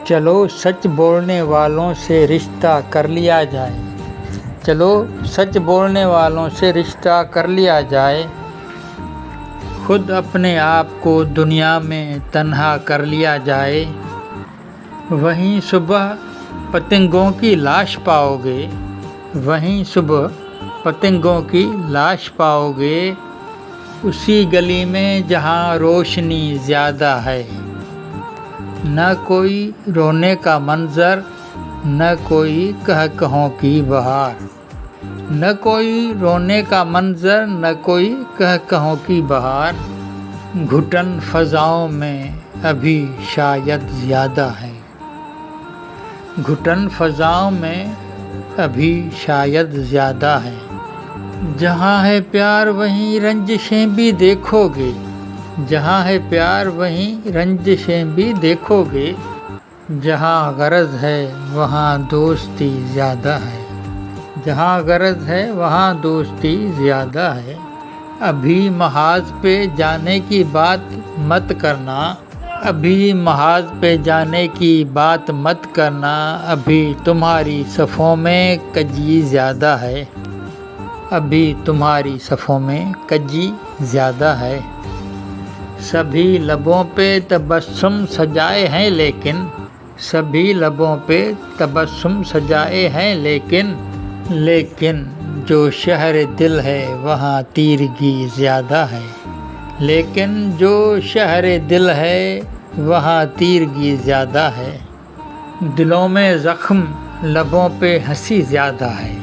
چلو سچ بولنے والوں سے رشتہ کر لیا جائے، چلو سچ بولنے والوں سے رشتہ کر لیا جائے، خود اپنے آپ کو دنیا میں تنہا کر لیا جائے، وہیں صبح پتنگوں کی لاش پاؤ گے، وہیں صبح پتنگوں کی لاش پاؤ گے، اسی گلی میں جہاں روشنی زیادہ ہے، نہ کوئی رونے کا منظر، نہ کوئی کہوں کی بہار، نہ کوئی رونے کا منظر، نہ کوئی کہوں کی بہار، گھٹن فضاؤں میں ابھی شاید زیادہ ہے، گھٹن فضاؤں میں ابھی شاید زیادہ ہے، جہاں ہے پیار وہیں رنجشیں بھی دیکھو گے، جہاں ہے پیار وہیں رنجشیں بھی دیکھو گے، جہاں غرض ہے وہاں دوستی زیادہ ہے، جہاں غرض ہے وہاں دوستی زیادہ ہے، ابھی محاذ پہ جانے کی بات مت کرنا، ابھی محاذ پہ جانے کی بات مت کرنا، ابھی تمہاری صفوں میں کجی زیادہ ہے، ابھی تمہاری صفوں میں کجی زیادہ ہے، سبھی لبوں پہ تبسم سجائے ہیں لیکن، سبھی لبوں پہ تبسم سجائے ہیں لیکن جو شہر دل ہے وہاں تیرگی زیادہ ہے، لیکن جو شہر دل ہے وہاں تیرگی زیادہ ہے، دلوں میں زخم لبوں پہ ہنسی زیادہ ہے،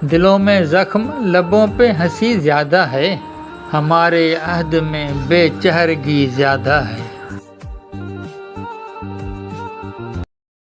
دلوں میں زخم لبوں پہ ہنسی زیادہ ہے، ہمارے عہد میں بے چہرگی زیادہ ہے۔